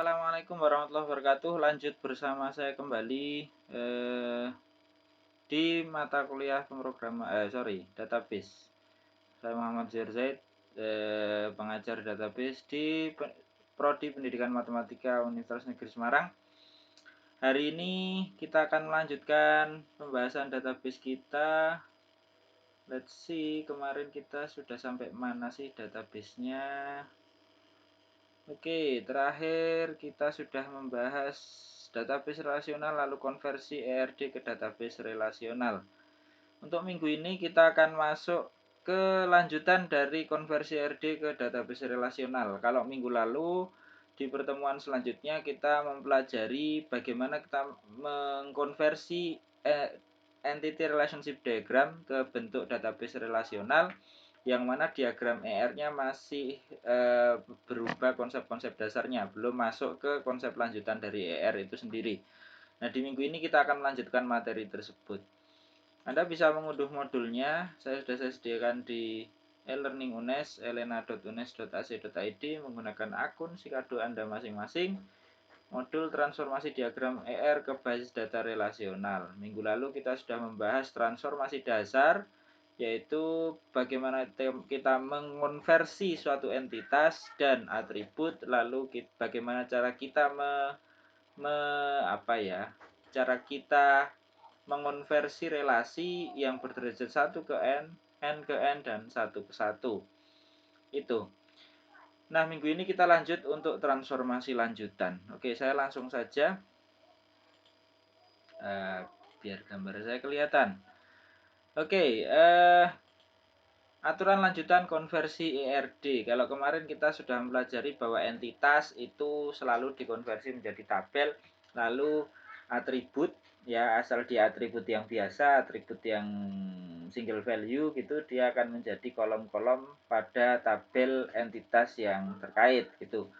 Assalamualaikum warahmatullahi wabarakatuh. Lanjut bersama saya kembali di mata kuliah database. Saya Muhammad Zahir Zaid, pengajar database di Prodi Pendidikan Matematika Universitas Negeri Semarang. Hari ini kita akan melanjutkan pembahasan database kita. Let's see, kemarin kita sudah sampai mana sih database-nya? Oke, terakhir kita sudah membahas database relasional lalu konversi ERD ke database relasional. Untuk minggu ini kita akan masuk ke lanjutan dari konversi ERD ke database relasional. Kalau minggu lalu di pertemuan selanjutnya kita mempelajari bagaimana kita mengkonversi entity relationship diagram ke bentuk database relasional, yang mana diagram ER-nya masih berubah konsep-konsep dasarnya, belum masuk ke konsep lanjutan dari ER itu sendiri. Nah, di minggu ini kita akan melanjutkan materi tersebut. Anda bisa mengunduh modulnya, saya sediakan di e-learning UNES, elena.unes.ac.id menggunakan akun Sikado Anda masing-masing. Modul transformasi diagram ER ke basis data relasional. Minggu lalu kita sudah membahas transformasi dasar, yaitu bagaimana kita mengonversi suatu entitas dan atribut, lalu bagaimana cara kita cara kita mengonversi relasi yang berderajat 1 ke n, n ke n, dan 1 ke 1. Itu. Nah, minggu ini kita lanjut untuk transformasi lanjutan. Oke, saya langsung saja. Biar gambar saya kelihatan. Oke, aturan lanjutan konversi ERD. Kalau kemarin kita sudah mempelajari bahwa entitas itu selalu dikonversi menjadi tabel, lalu atribut, ya asal dia atribut yang biasa, atribut yang single value gitu, dia akan menjadi kolom-kolom pada tabel entitas yang terkait gitu.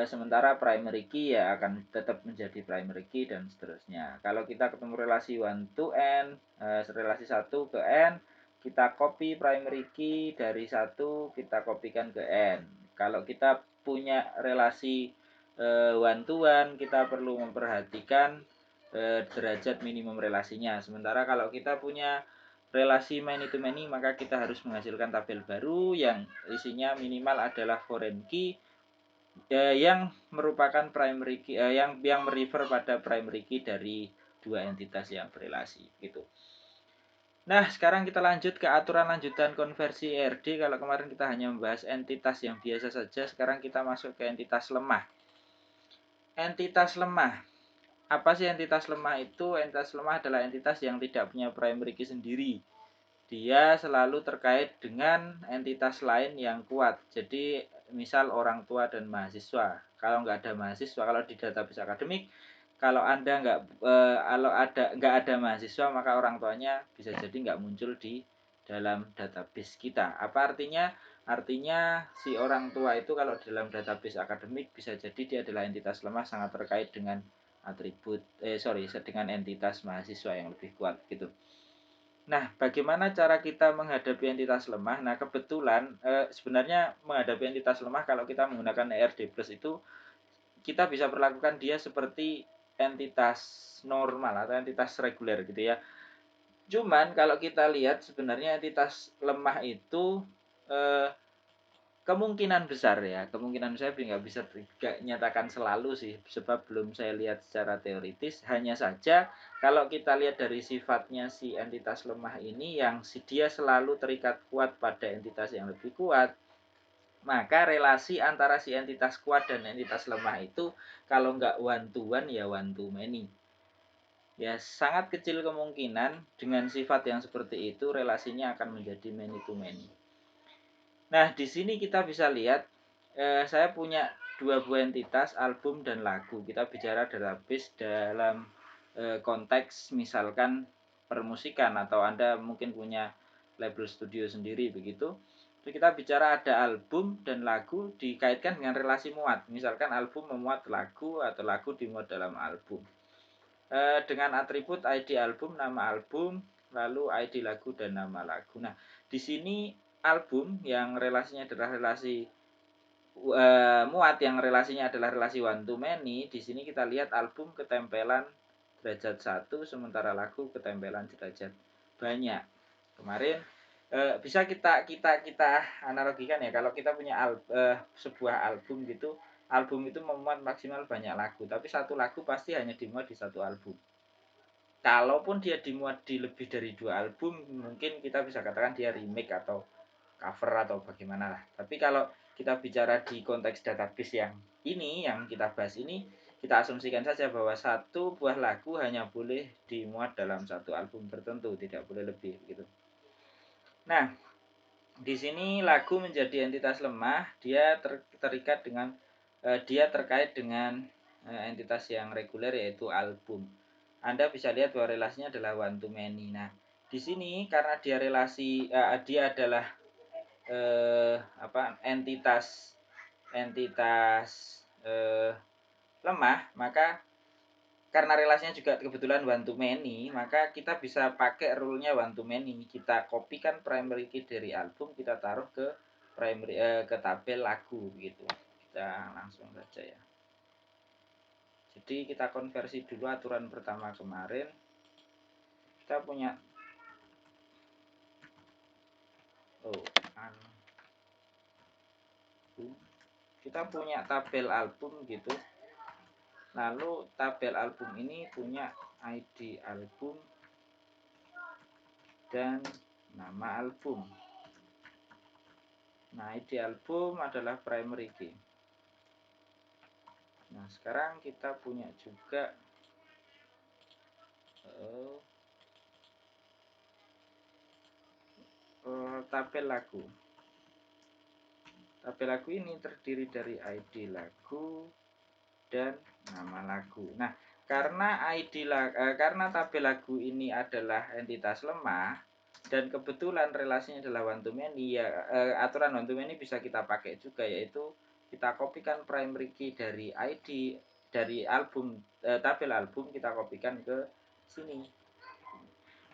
Sementara primary key ya akan tetap menjadi primary key dan seterusnya. Kalau kita ketemu relasi 1 to n, relasi 1 ke n, kita copy primary key dari 1 kita kopikan ke n. Kalau kita punya relasi 1 to 1, kita perlu memperhatikan derajat minimum relasinya. Sementara kalau kita punya relasi many to many, maka kita harus menghasilkan tabel baru yang isinya minimal adalah foreign key yang merupakan primary key, yang merefer pada primary key dari dua entitas yang berelasi gitu. Nah, sekarang kita lanjut ke aturan lanjutan konversi ERD. Kalau kemarin kita hanya membahas entitas yang biasa saja, sekarang kita masuk ke entitas lemah. Entitas lemah. Apa sih entitas lemah itu? Entitas lemah adalah entitas yang tidak punya primary key sendiri. Dia selalu terkait dengan entitas lain yang kuat. Jadi misal orang tua dan mahasiswa. Kalau nggak ada mahasiswa, kalau di database akademik, kalau Anda nggak ada mahasiswa, maka orang tuanya bisa jadi nggak muncul di dalam database kita. Apa artinya? Artinya si orang tua itu kalau dalam database akademik bisa jadi dia adalah entitas lemah, sangat terkait dengan dengan entitas mahasiswa yang lebih kuat gitu. Nah, bagaimana cara kita menghadapi entitas lemah? Nah, kebetulan sebenarnya menghadapi entitas lemah kalau kita menggunakan ERD plus itu kita bisa perlakukan dia seperti entitas normal atau entitas reguler gitu ya. Cuman kalau kita lihat sebenarnya entitas lemah itu kemungkinan besar nggak bisa nyatakan selalu sih, sebab belum saya lihat secara teoritis. Hanya saja kalau kita lihat dari sifatnya si entitas lemah ini, yang dia selalu terikat kuat pada entitas yang lebih kuat, maka relasi antara si entitas kuat dan entitas lemah itu kalau nggak one to one ya one to many. Ya, sangat kecil kemungkinan dengan sifat yang seperti itu relasinya akan menjadi many to many. Nah, di sini kita bisa lihat saya punya dua buah entitas, album dan lagu. Kita bicara database dalam konteks misalkan permusikan, atau Anda mungkin punya label studio sendiri begitu. Jadi kita bicara ada album dan lagu dikaitkan dengan relasi muat. Misalkan album memuat lagu atau lagu dimuat dalam album. Dengan atribut ID album, nama album, lalu ID lagu dan nama lagu. Nah, di sini album yang relasinya adalah relasi muat yang relasinya adalah relasi one to many, di sini kita lihat album ketempelan derajat 1 sementara lagu ketempelan derajat banyak. Kemarin bisa kita analogikan ya, kalau kita punya sebuah album gitu, album itu memuat maksimal banyak lagu, tapi satu lagu pasti hanya dimuat di satu album. Kalaupun dia dimuat di lebih dari 2 album, mungkin kita bisa katakan dia remake atau cover atau bagaimana lah. Tapi kalau kita bicara di konteks database yang kita bahas ini, kita asumsikan saja bahwa satu buah lagu hanya boleh dimuat dalam satu album tertentu, tidak boleh lebih gitu. Nah, di sini lagu menjadi entitas lemah, dia terikat dengan dia terkait dengan entitas yang reguler yaitu album. Anda bisa lihat bahwa relasinya adalah one to many. Nah, di sini karena dia dia adalah entitas lemah, maka karena relasinya juga kebetulan one to many, maka kita bisa pakai rule-nya one to many. Kita kopikan primary key dari album, kita taruh ke ke tabel lagu gitu. Kita langsung saja ya. Jadi kita konversi dulu aturan pertama kemarin. Kita punya kita punya tabel album gitu. Lalu tabel album ini punya ID album dan nama album. Nah, ID album adalah primary key. Nah, sekarang kita punya juga tabel lagu. Tabel lagu ini terdiri dari ID lagu dan nama lagu. Nah, karena tabel lagu ini adalah entitas lemah dan kebetulan relasinya adalah one to many, ya aturan one to many bisa kita pakai juga, yaitu kita kopikan primary key dari ID dari album tabel album, kita kopikan ke sini.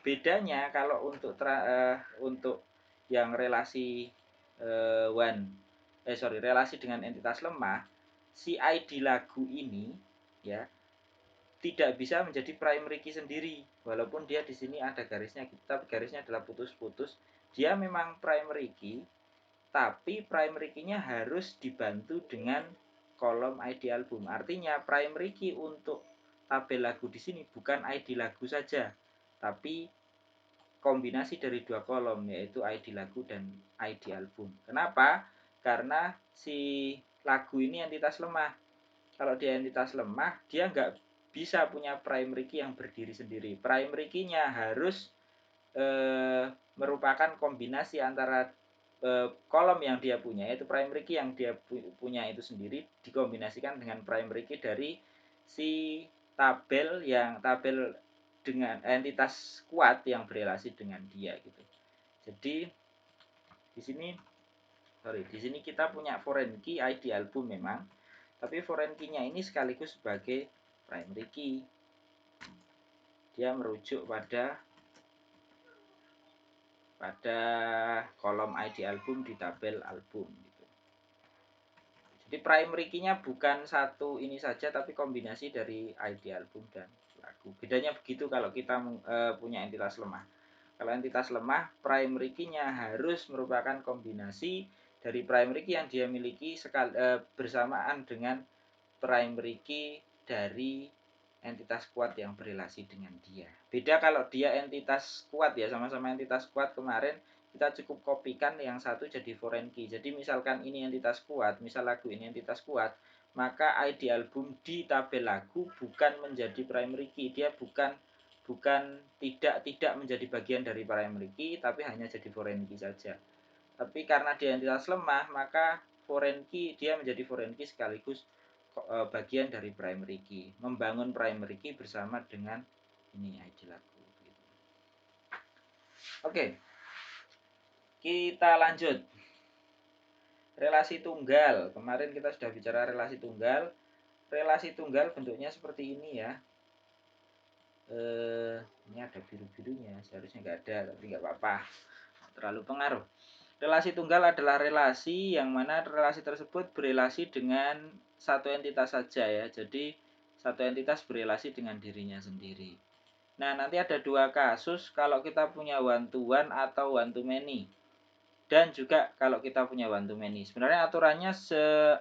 Bedanya kalau untuk yang relasi relasi dengan entitas lemah, si ID lagu ini ya tidak bisa menjadi primary key sendiri, walaupun dia di sini ada garisnya, tapi garisnya adalah putus-putus. Dia memang primary key, tapi primary key-nya harus dibantu dengan kolom ID album. Artinya primary key untuk tabel lagu di sini bukan ID lagu saja, tapi kombinasi dari dua kolom, yaitu ID lagu dan ID album. Kenapa? Karena si lagu ini entitas lemah. Kalau dia entitas lemah, dia nggak bisa punya primary key yang berdiri sendiri. Primary key-nya harus merupakan kombinasi antara kolom yang dia punya, yaitu primary key yang dia punya itu sendiri, dikombinasikan dengan primary key dari si tabel dengan entitas kuat yang berelasi dengan dia gitu. Jadi di sini kita punya foreign key ID album memang, tapi foreign key-nya ini sekaligus sebagai primary key. Dia merujuk pada kolom ID album di tabel album gitu. Jadi primary key-nya bukan satu ini saja, tapi kombinasi dari ID album dan lagu. Bedanya begitu kalau kita punya entitas lemah. Kalau entitas lemah, primary key-nya harus merupakan kombinasi dari primary key yang dia miliki bersamaan dengan primary key dari entitas kuat yang berelasi dengan dia. Beda kalau dia entitas kuat ya, sama-sama entitas kuat kemarin, kita cukup kopikan yang satu jadi foreign key. Jadi misalkan ini entitas kuat, misal lagu ini entitas kuat, maka ID album di tabel lagu bukan menjadi primary key. Dia bukan tidak menjadi bagian dari primary key, tapi hanya jadi foreign key saja. Tapi karena dia entitas lemah, maka foreign key dia menjadi foreign key sekaligus bagian dari primary key, membangun primary key bersama dengan ini ID lagu. Oke, kita lanjut. Relasi tunggal. Kemarin kita sudah bicara relasi tunggal. Relasi tunggal bentuknya seperti ini ya. Ini ada biru-birunya, seharusnya nggak ada, tapi nggak apa-apa, terlalu pengaruh. Relasi tunggal adalah relasi yang mana relasi tersebut berelasi dengan satu entitas saja ya. Jadi satu entitas berelasi dengan dirinya sendiri. Nah, nanti ada dua kasus kalau kita punya one to one atau one to many. Dan juga kalau kita punya one to many. Sebenarnya aturannya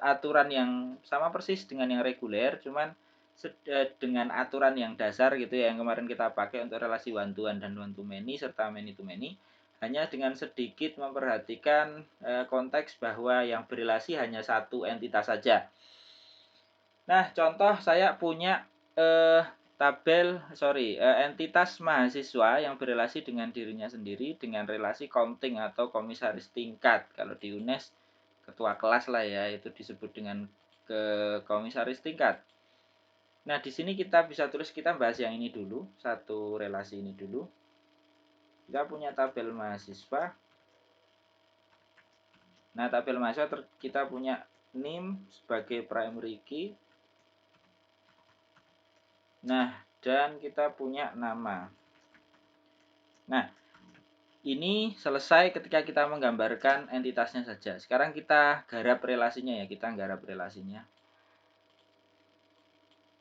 aturan yang sama persis dengan yang reguler, cuman dengan aturan yang dasar gitu ya, yang kemarin kita pakai untuk relasi one to one dan one to many serta many to many, hanya dengan sedikit memperhatikan konteks bahwa yang berelasi hanya satu entitas saja. Nah, contoh saya punya entitas mahasiswa yang berelasi dengan dirinya sendiri dengan relasi counting atau komisaris tingkat. Kalau di UNES ketua kelas lah ya, itu disebut dengan komisaris tingkat. Nah, di sini kita bisa tulis, kita bahas yang ini dulu, satu relasi ini dulu. Kita punya tabel mahasiswa. Nah, tabel mahasiswa kita punya NIM sebagai primary key. Nah, dan kita punya nama. Nah, ini selesai ketika kita menggambarkan entitasnya saja. Sekarang kita garap relasinya ya, kita garap relasinya.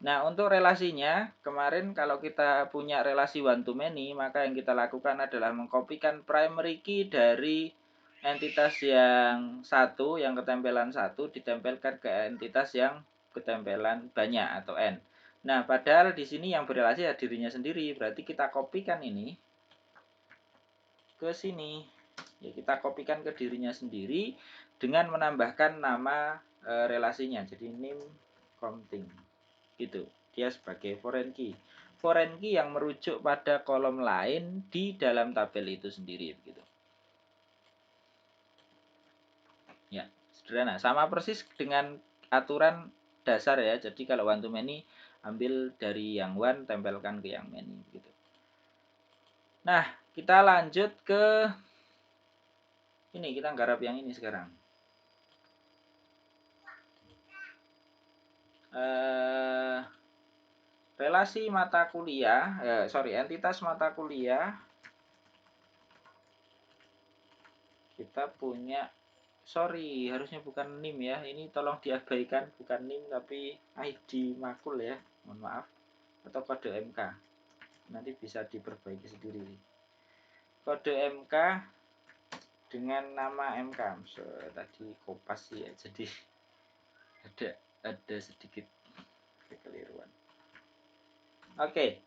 Nah, untuk relasinya, kemarin kalau kita punya relasi one to many, maka yang kita lakukan adalah mengkopikan primary key dari entitas yang satu, yang ketempelan satu, ditempelkan ke entitas yang ketempelan banyak atau n. Nah, padahal di sini yang berelasi ya dirinya sendiri, berarti kita kopikan ini ke sini. Ya, kita kopikan ke dirinya sendiri dengan menambahkan nama relasinya. Jadi name counting. Gitu. Dia sebagai foreign key. Foreign key yang merujuk pada kolom lain di dalam tabel itu sendiri begitu. Ya, sederhana. Sama persis dengan aturan dasar ya. Jadi kalau one to many ambil dari yang one tempelkan ke yang many gitu. Nah, kita lanjut ke ini, kita garap yang ini sekarang. Relasi mata kuliah, entitas mata kuliah. Kita punya, harusnya bukan NIM ya. Ini tolong diabaikan, bukan NIM tapi ID makul ya. Mohon maaf. Atau kode MK. Nanti bisa diperbaiki sendiri. Kode MK dengan nama MK. So, tadi kopas ya, jadi ada sedikit kekeliruan. Oke.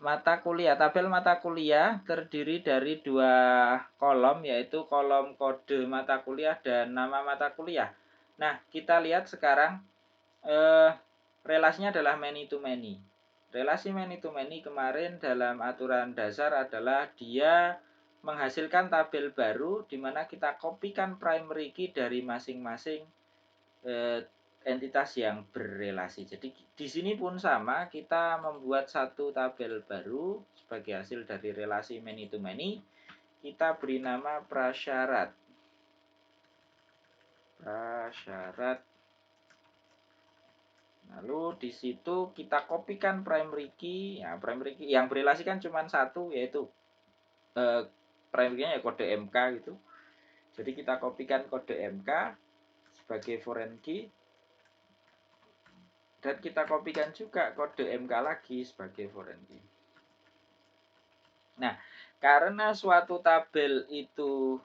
Mata kuliah, tabel mata kuliah terdiri dari dua kolom, yaitu kolom kode mata kuliah dan nama mata kuliah. Nah, kita lihat sekarang relasinya adalah many to many. Relasi many to many kemarin dalam aturan dasar adalah dia menghasilkan tabel baru di mana kita kopikan primary key dari masing-masing entitas yang berelasi. Jadi di sini pun sama, kita membuat satu tabel baru sebagai hasil dari relasi many to many. Kita beri nama prasyarat. Prasyarat. Lalu di situ kita kopikan primary key. Ya, primary key yang berelasi kan cuma satu, yaitu primary key-nya ya kode MK gitu. Jadi kita kopikan kode MK sebagai foreign key. Dan kita kopikan juga kode MK lagi sebagai foreign key. Nah, karena suatu tabel itu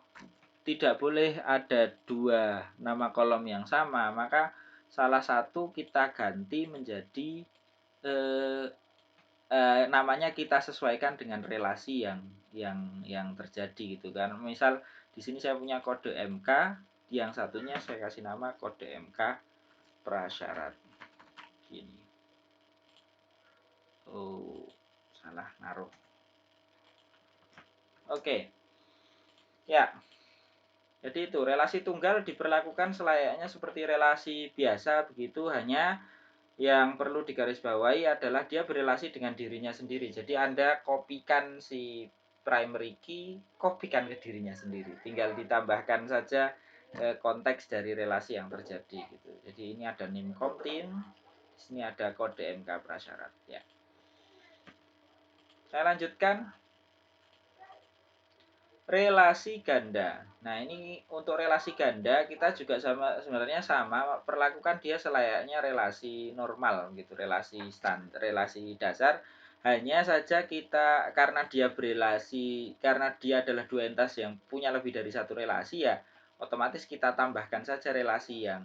tidak boleh ada dua nama kolom yang sama, maka salah satu kita ganti menjadi namanya kita sesuaikan dengan relasi yang terjadi gitu kan. Misal di sini saya punya kode MK, yang satunya saya kasih nama kode MK prasyarat. Gini. Oh, salah naruh. Oke. Ya. Jadi itu relasi tunggal diperlakukan selayaknya seperti relasi biasa begitu, hanya yang perlu digarisbawahi adalah dia berelasi dengan dirinya sendiri. Jadi Anda kopikan si primary key, kopikan ke dirinya sendiri. Tinggal ditambahkan saja konteks dari relasi yang terjadi gitu. Jadi ini ada name counting, di sini ada kode MK prasyarat ya. Saya lanjutkan. relasi ganda. Nah, ini untuk relasi ganda kita juga sebenarnya sama perlakukan dia selayaknya relasi normal gitu, relasi standar, relasi dasar. Hanya saja kita karena dia berelasi, karena dia adalah dua entitas yang punya lebih dari satu relasi ya, otomatis kita tambahkan saja relasinya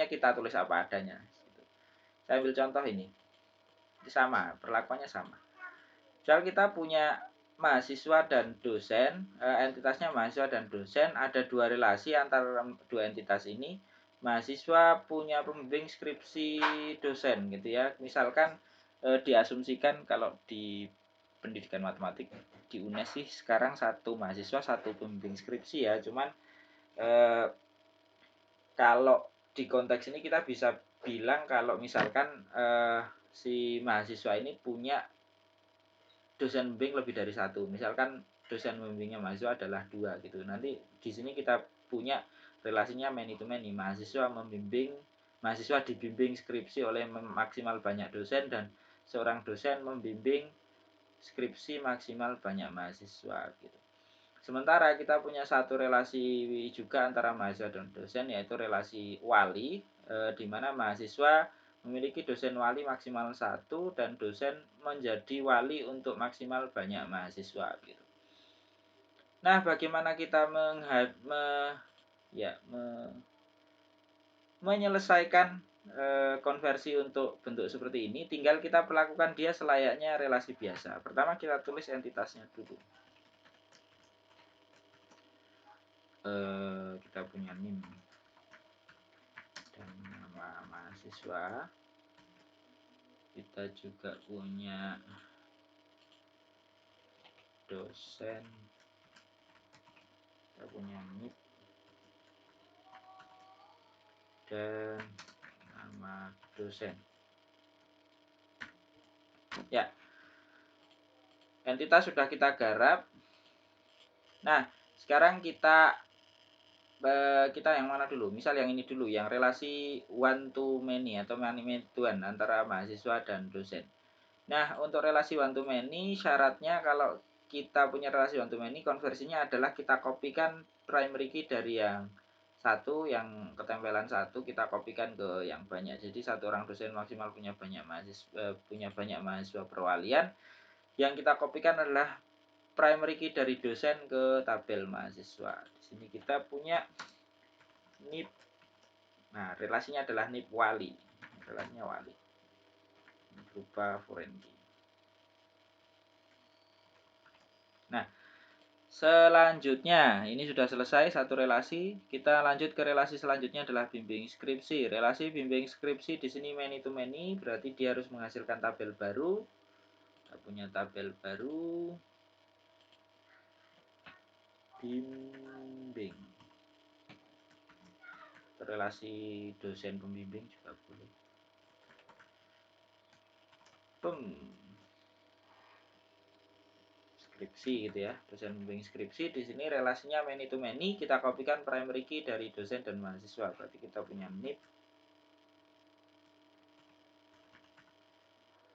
kita tulis apa adanya. Saya ambil contoh ini. Sama, perlakuannya sama. Misal kita punya mahasiswa dan dosen, entitasnya mahasiswa dan dosen, ada dua relasi antara dua entitas ini. Mahasiswa punya pembimbing skripsi dosen gitu ya. Misalkan diasumsikan kalau di pendidikan matematik di UNES sih sekarang satu mahasiswa satu pembimbing skripsi ya. Cuman kalau di konteks ini kita bisa bilang kalau misalkan si mahasiswa ini punya dosen pembimbing lebih dari satu. Misalkan dosen pembimbingnya mahasiswa adalah dua gitu. Nanti di sini kita punya relasinya many to many. Mahasiswa dibimbing skripsi oleh maksimal banyak dosen dan seorang dosen membimbing skripsi maksimal banyak mahasiswa gitu. Sementara kita punya satu relasi juga antara mahasiswa dan dosen yaitu relasi wali di mana mahasiswa memiliki dosen wali maksimal satu dan dosen menjadi wali untuk maksimal banyak mahasiswa gitu. Nah, bagaimana kita menyelesaikan konversi untuk bentuk seperti ini? Tinggal kita perlakukan dia selayaknya relasi biasa. Pertama kita tulis entitasnya dulu. Kita punya NIM dan nama mahasiswa. Kita juga punya dosen, kita punya NIP dan nama dosen. Ya, entitas sudah kita garap. Nah, sekarang kita yang mana dulu? Misal yang ini dulu, yang relasi one to many atau many to one antara mahasiswa dan dosen. Nah, untuk relasi one to many, syaratnya kalau kita punya relasi one to many, konversinya adalah kita kopikan primary key dari yang satu, yang ketempelan satu, kita kopikan ke yang banyak. Jadi satu orang dosen maksimal punya banyak mahasiswa perwalian. Yang kita kopikan adalah primary key dari dosen ke tabel mahasiswa. Di sini kita punya NIP. Nah, relasinya adalah NIP wali. Relasinya wali. Berupa foreign key. Nah, selanjutnya, ini sudah selesai satu relasi. Kita lanjut ke relasi selanjutnya adalah bimbing skripsi. Relasi bimbing skripsi di sini many to many, berarti dia harus menghasilkan tabel baru. Kita punya tabel baru. Bimbing. Relasi dosen pembimbing juga boleh. Skripsi gitu ya, dosen pembimbing skripsi. Di sini relasinya many to many, kita kopikan primary key dari dosen dan mahasiswa. Berarti kita punya NIP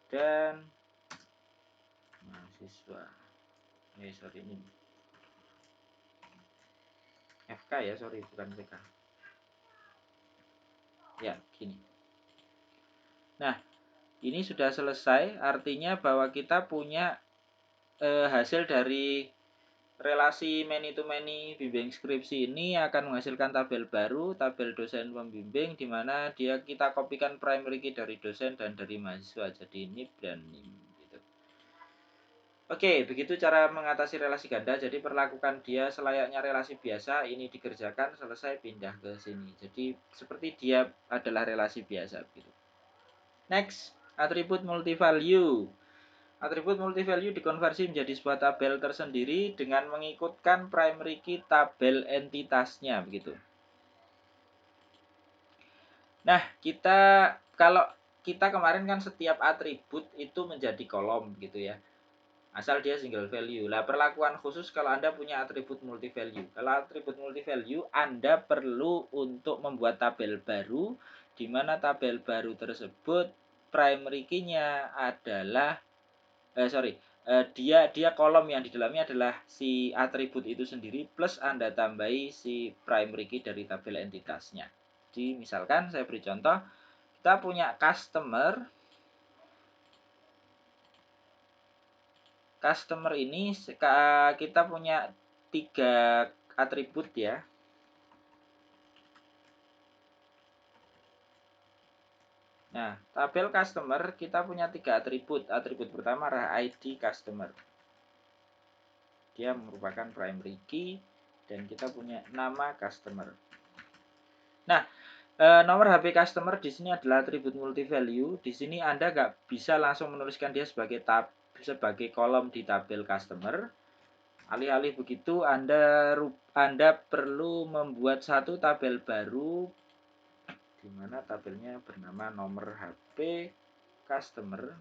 dan mahasiswa. Sorry, ini FK ya, sorry, bukan PK. Ya, gini. Nah, ini sudah selesai, artinya bahwa kita punya hasil dari relasi many to many bimbing skripsi ini akan menghasilkan tabel baru, tabel dosen pembimbing, di mana kita kopikan primary key dari dosen dan dari mahasiswa, jadi NIP dan NIM. Gitu. Oke, begitu cara mengatasi relasi ganda. Jadi perlakukan dia selayaknya relasi biasa. Ini dikerjakan, selesai, pindah ke sini. Jadi seperti dia adalah relasi biasa. Gitu. Next, atribut multivalue. Atribut multivalue dikonversi menjadi sebuah tabel tersendiri dengan mengikutkan primary key tabel entitasnya begitu. Nah, kalau kita kemarin kan setiap atribut itu menjadi kolom gitu ya. Asal dia single value. Lah perlakuan khusus kalau Anda punya atribut multivalue. Kalau atribut multivalue Anda perlu untuk membuat tabel baru di mana tabel baru tersebut primary key-nya adalah dia kolom yang di dalamnya adalah si atribut itu sendiri plus Anda tambahi si primary key dari tabel entitasnya. Jadi misalkan saya beri contoh, kita punya customer ini kita punya 3 atribut ya. Nah, tabel customer kita punya 3 atribut. Atribut pertama adalah ID customer. Dia merupakan primary key dan kita punya nama customer. Nah, nomor HP customer di sini adalah atribut multi value. Di sini Anda nggak bisa langsung menuliskan dia sebagai kolom di tabel customer. Alih-alih begitu, Anda perlu membuat satu tabel baru di mana tabelnya bernama nomor HP customer,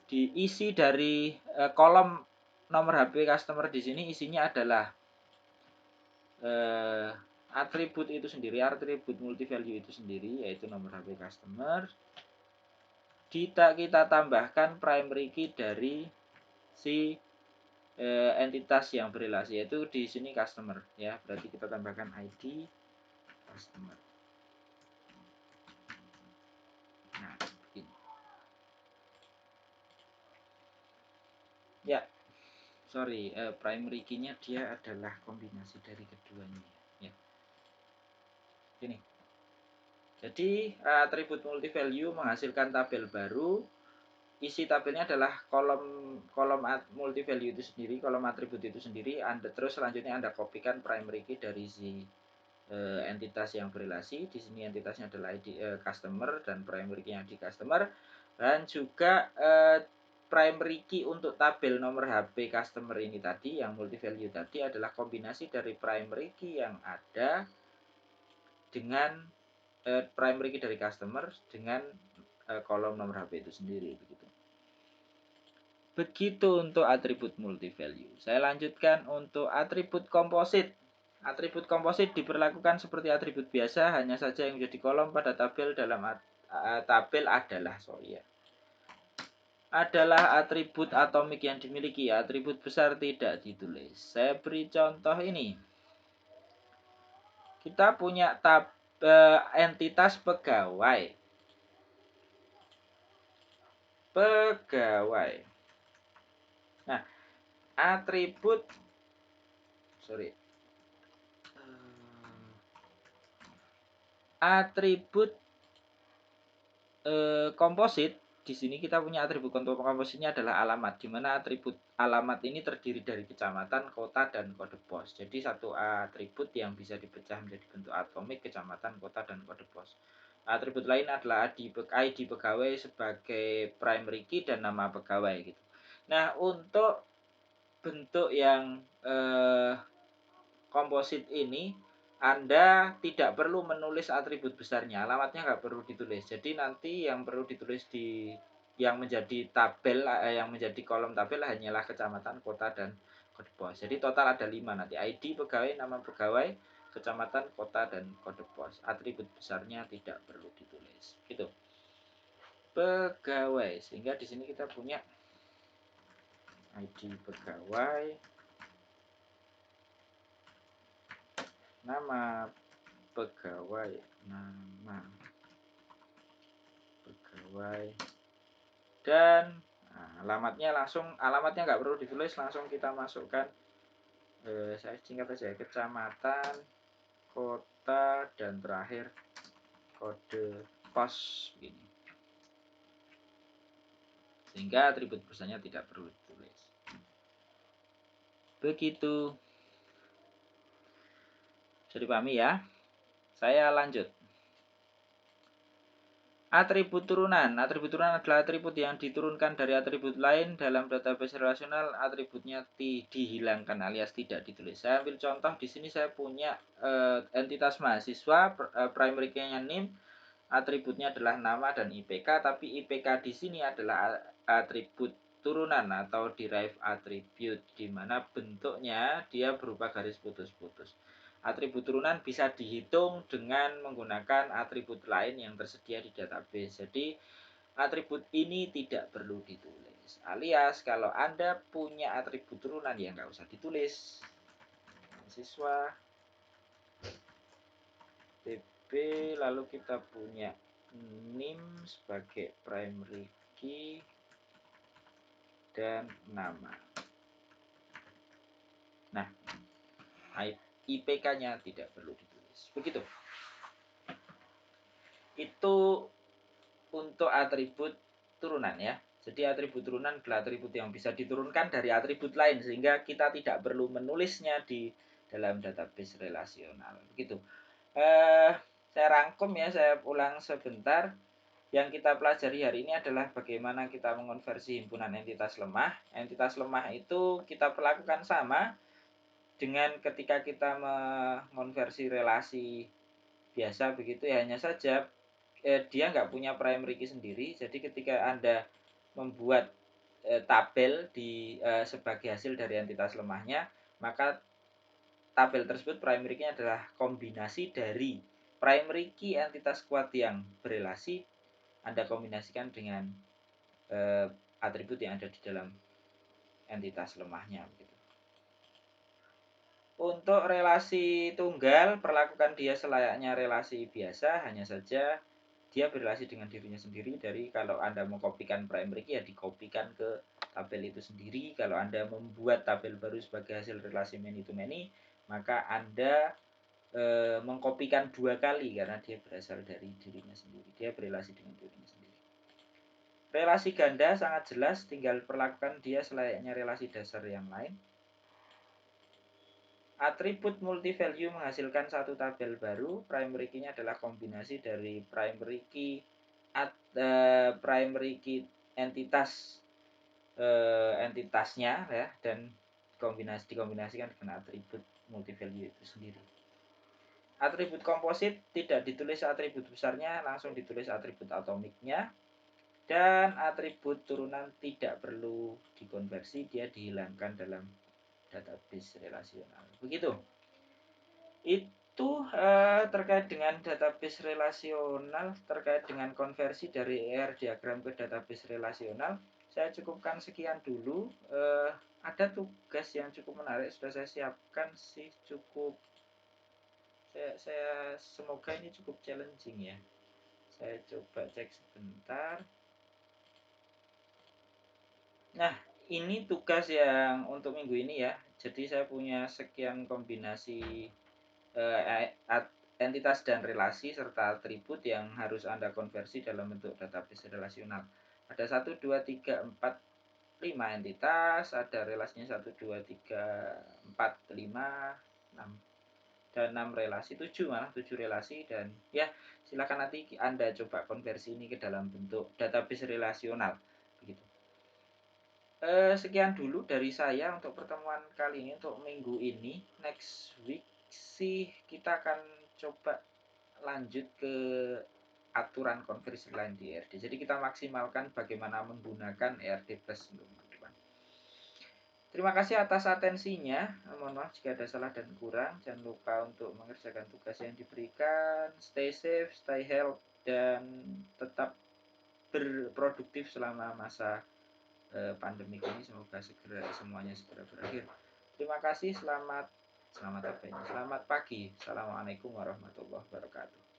diisi dari kolom nomor HP customer di sini isinya adalah atribut itu sendiri, atribut multi value itu sendiri, yaitu nomor HP customer. Kita tambahkan primary key dari si entitas yang berrelasi, yaitu di sini customer ya. Berarti kita tambahkan ID customer. Nah, begini. Ya, sorry, primary key-nya dia adalah kombinasi dari keduanya ya. Ini. Jadi atribut multi value menghasilkan tabel baru. Isi tabelnya adalah kolom multi value itu sendiri, kolom atribut itu sendiri. Terus selanjutnya Anda kopikan primary key dari si entitas yang berrelasi. Di sini entitasnya adalah ID customer dan primary key-nya di customer. Dan juga primary key untuk tabel nomor HP customer ini tadi, yang multi value tadi, adalah kombinasi dari primary key yang ada dengan primary key dari customer dengan kolom nomor HP itu sendiri begitu. Begitu untuk atribut multi value. Saya lanjutkan untuk atribut komposit. Atribut komposit diperlakukan seperti atribut biasa, hanya saja yang menjadi kolom pada tabel adalah atribut atomik yang dimiliki. Atribut besar tidak ditulis. Saya beri contoh ini. Kita punya entitas pegawai. Nah, atribut komposit. Di sini kita punya atribut kompositnya adalah alamat, di mana atribut alamat ini terdiri dari kecamatan, kota, dan kode pos. Jadi satu atribut yang bisa dipecah menjadi bentuk atomik, kecamatan, kota, dan kode pos. Atribut lain adalah ID pegawai sebagai primary key dan nama pegawai gitu. Nah, untuk bentuk yang komposit ini Anda tidak perlu menulis atribut besarnya, alamatnya nggak perlu ditulis. Jadi nanti yang perlu ditulis yang menjadi tabel, yang menjadi kolom tabel hanyalah kecamatan, kota, dan kode pos. Jadi total ada 5 nanti, ID pegawai, nama pegawai, kecamatan, kota, dan kode pos. Atribut besarnya tidak perlu ditulis. Gitu. Pegawai, sehingga di sini kita punya ID pegawai, nama pegawai, dan alamatnya nggak perlu ditulis, langsung kita masukkan. Saya singkat saja, kecamatan, kota, dan terakhir kode pos ini. Sehingga atribut besarnya tidak perlu ditulis. Begitu. Jadi pahami ya. Saya lanjut. Atribut turunan. Atribut turunan adalah atribut yang diturunkan dari atribut lain dalam database relasional. Atributnya dihilangkan alias tidak ditulis. Saya ambil contoh di sini, saya punya entitas mahasiswa, primary key-nya name, atributnya adalah nama dan IPK, tapi IPK di sini adalah atribut turunan atau derived attribute, di mana bentuknya dia berupa garis putus-putus. Atribut turunan bisa dihitung dengan menggunakan atribut lain yang tersedia di database. Jadi atribut ini tidak perlu ditulis. Alias kalau Anda punya atribut turunan ya nggak usah ditulis. Siswa TB lalu kita punya NIM sebagai primary key dan nama. Nah, IPK-nya tidak perlu ditulis. Begitu. Itu untuk atribut turunan ya. Jadi atribut turunan adalah atribut yang bisa diturunkan dari atribut lain sehingga kita tidak perlu menulisnya di dalam database relasional. Begitu. Saya rangkum ya, saya ulang sebentar. Yang kita pelajari hari ini adalah bagaimana kita mengonversi himpunan entitas lemah. Entitas lemah itu kita perlakukan sama dengan ketika kita mengonversi relasi biasa begitu ya, hanya saja dia nggak punya primary key sendiri. Jadi ketika Anda membuat tabel sebagai hasil dari entitas lemahnya, maka tabel tersebut primary key adalah kombinasi dari primary key entitas kuat yang berelasi Anda kombinasikan dengan atribut yang ada di dalam entitas lemahnya gitu. Untuk relasi tunggal, perlakukan dia selayaknya relasi biasa, hanya saja dia berrelasi dengan dirinya sendiri. Dari kalau Anda mengkopikan primary key ya dikopikan ke tabel itu sendiri. Kalau Anda membuat tabel baru sebagai hasil relasi many to many, maka Anda mengkopikan 2 kali karena dia berasal dari dirinya sendiri. Dia berrelasi dengan dirinya sendiri. Relasi ganda sangat jelas, tinggal perlakukan dia selayaknya relasi dasar yang lain. Atribut multi-value menghasilkan satu tabel baru. Primary key-nya adalah kombinasi dari primary key entitasnya ya, dan dikombinasikan dengan atribut multi-value itu sendiri. Atribut komposit tidak ditulis atribut besarnya, langsung ditulis atribut atomiknya. Dan atribut turunan tidak perlu dikonversi, dia dihilangkan dalam database relasional. Begitu. Itu terkait dengan database relasional, terkait dengan konversi dari ER diagram ke database relasional. Saya cukupkan sekian dulu. Ada tugas yang cukup menarik sudah saya siapkan sih, cukup saya semoga ini cukup challenging ya. Saya coba cek sebentar. Nah, ini tugas yang untuk minggu ini ya. Jadi saya punya sekian kombinasi entitas dan relasi serta atribut yang harus Anda konversi dalam bentuk database relasional. Ada 1, 2, 3, 4, 5 entitas, ada relasinya 1, 2, 3, 4, 5, 6 dan 6 relasi, 7 malah 7 relasi. Dan ya silakan nanti Anda coba konversi ini ke dalam bentuk database relasional begitu. Sekian dulu dari saya untuk pertemuan kali ini, untuk minggu ini. Next week sih kita akan coba lanjut ke aturan konversi lain di ERD. Jadi kita maksimalkan bagaimana menggunakan ERD plus untuk minggu depan. Terima kasih atas atensinya. Mohon maaf jika ada salah dan kurang. Jangan lupa untuk mengerjakan tugas yang diberikan. Stay safe, stay healthy, dan tetap berproduktif selama masa pandemi ini. Semoga semuanya segera berakhir. Terima kasih. Selamat apa ini? Selamat pagi. Assalamualaikum warahmatullahi wabarakatuh.